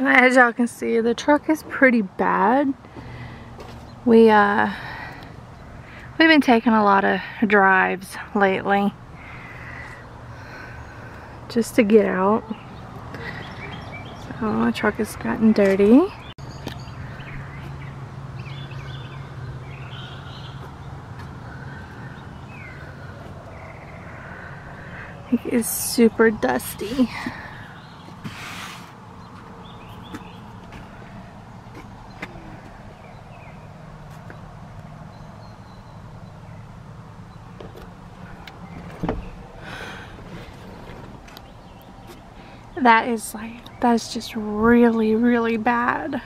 As y'all can see, the truck is pretty bad. We've been taking a lot of drives lately just to get out. So the truck has gotten dirty. It is super dusty. That's just really, really bad.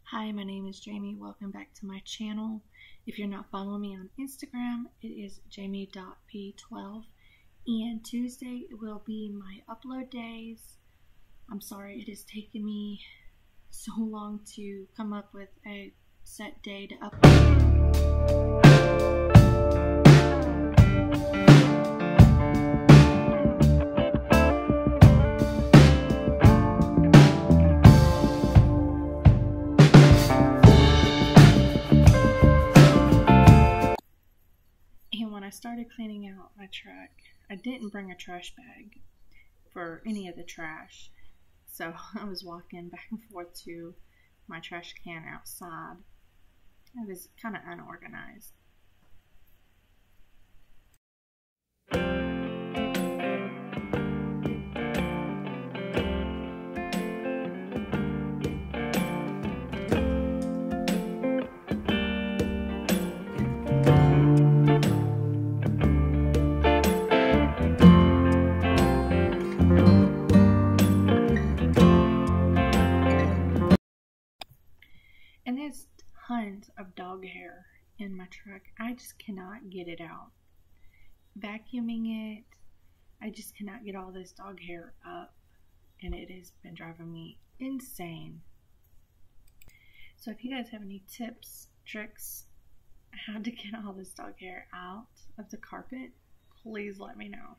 Hi, my name is Jamie. Welcome back to my channel. If you're not following me on Instagram, it is jamie.p12. And Tuesday will be my upload days. I'm sorry it has taken me so long to come up with a set day to upload. I started cleaning out my truck. I didn't bring a trash bag for any of the trash, so I was walking back and forth to my trash can outside. I was kind of unorganized. And there's tons of dog hair in my truck. I just cannot get it out. Vacuuming it, I just cannot get all this dog hair up, and it has been driving me insane. So if you guys have any tips, tricks, how to get all this dog hair out of the carpet, please let me know.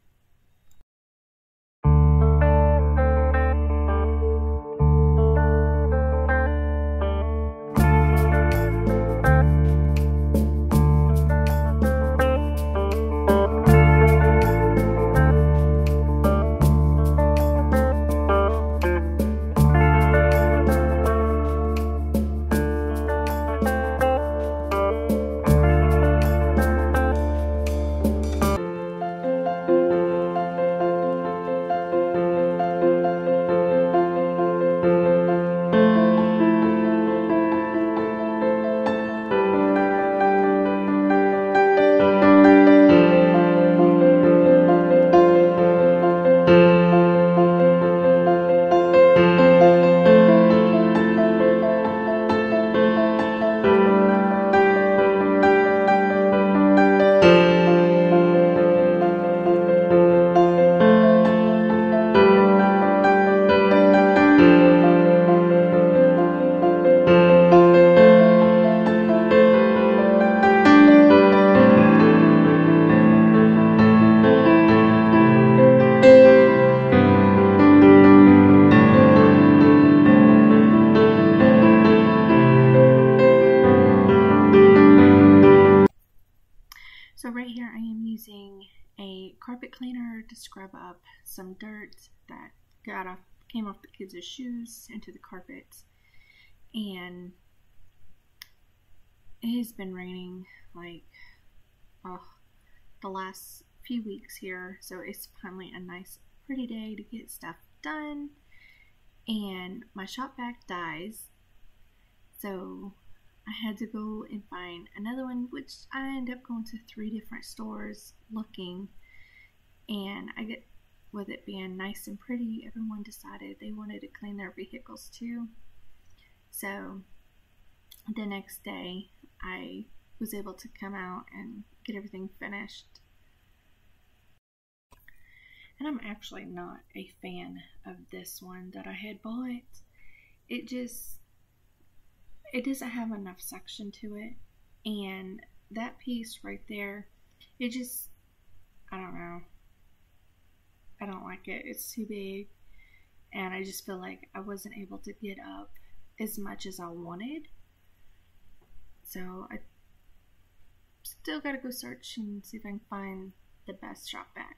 So right here I am using a carpet cleaner to scrub up some dirt that came off the kids' shoes into the carpet. And it has been raining like the last few weeks here, so it's finally a nice pretty day to get stuff done. And my shop vac dies, so I had to go and find another one, which I ended up going to 3 different stores looking, and with it being nice and pretty, everyone decided they wanted to clean their vehicles too. So the next day I was able to come out and get everything finished. And I'm actually not a fan of this one that I had bought. It doesn't have enough suction to it, and that piece right there, I don't know, I don't like it. It's too big, and I just feel like I wasn't able to get up as much as I wanted. So I still gotta go search and see if I can find the best shop vac.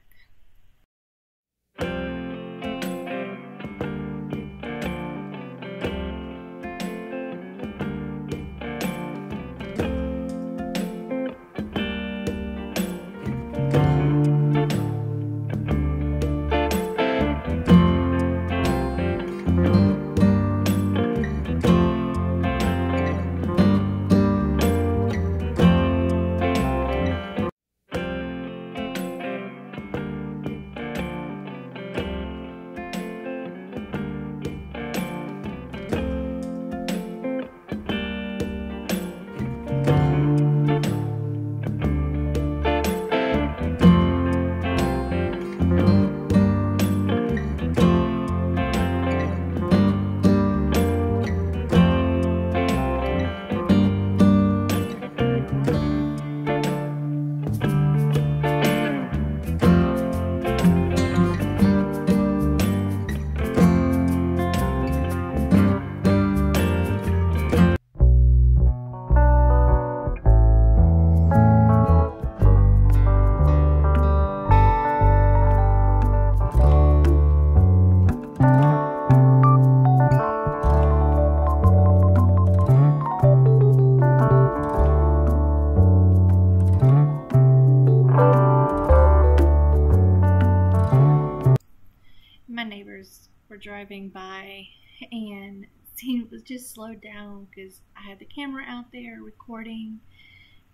My neighbors were driving by and it was just slowed down because I had the camera out there recording,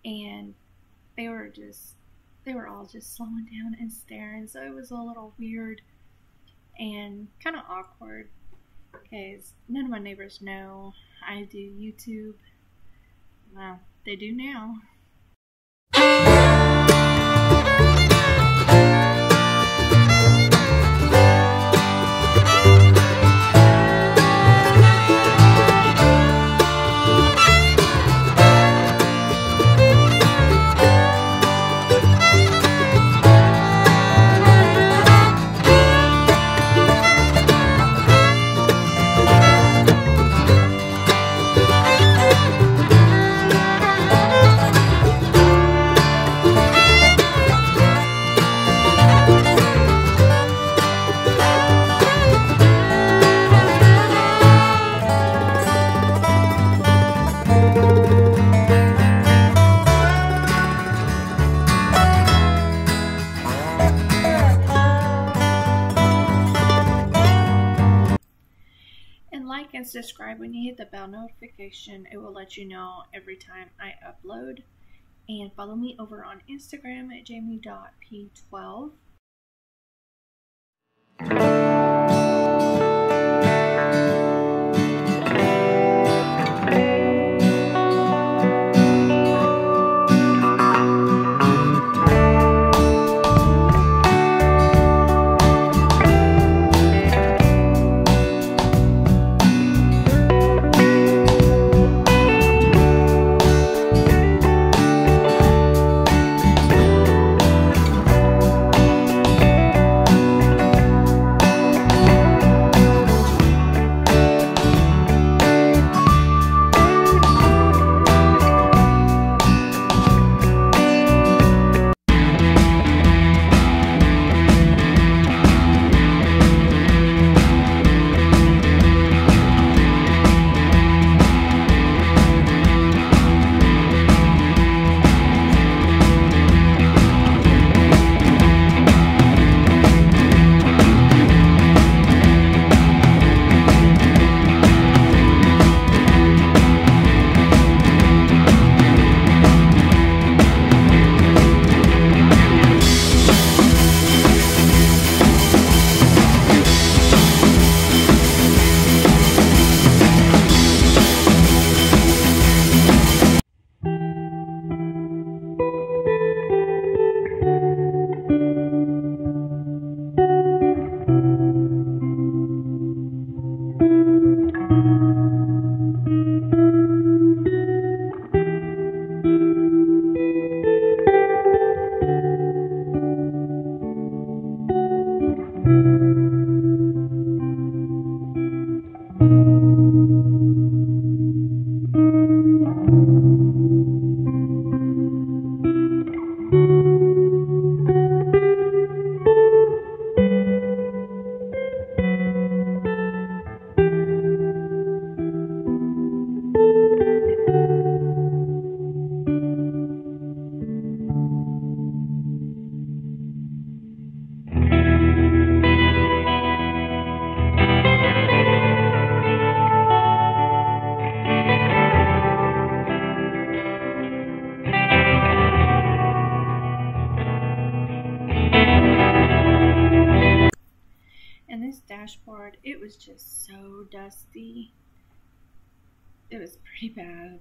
and they were all just slowing down and staring. So it was a little weird and kind of awkward because none of my neighbors know I do YouTube. Well, they do now. Like and subscribe. When you hit the bell notification, it will let you know every time I upload. And follow me over on Instagram at jamie.p12. dashboard. It was just so dusty. It was pretty bad.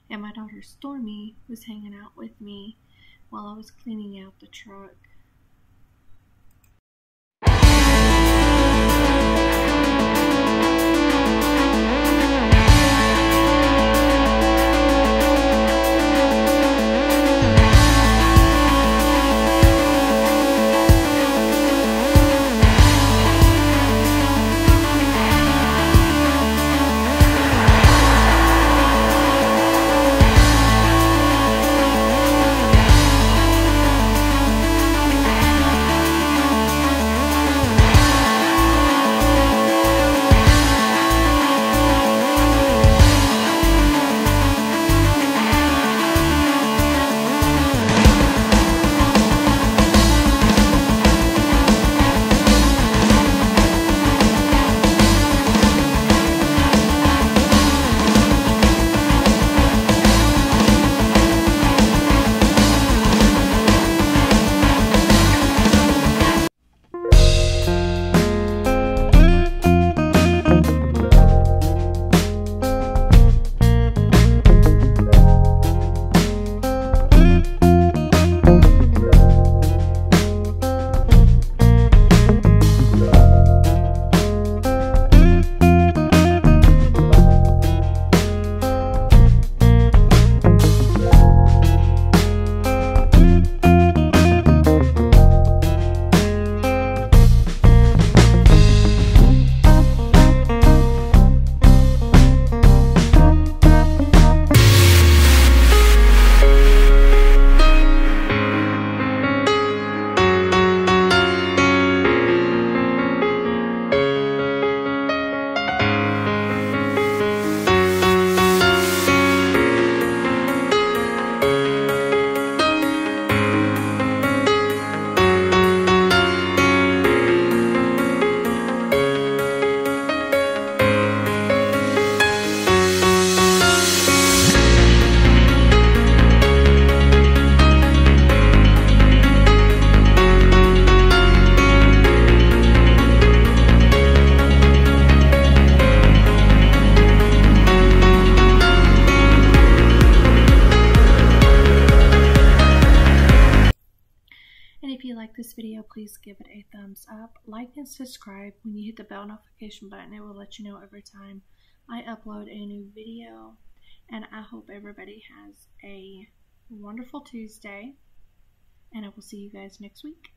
And my daughter Stormy was hanging out with me while I was cleaning out the truck. If you like this video, please give it a thumbs up, like and subscribe. When you hit the bell notification button, it will let you know every time I upload a new video. And I hope everybody has a wonderful Tuesday, and I will see you guys next week.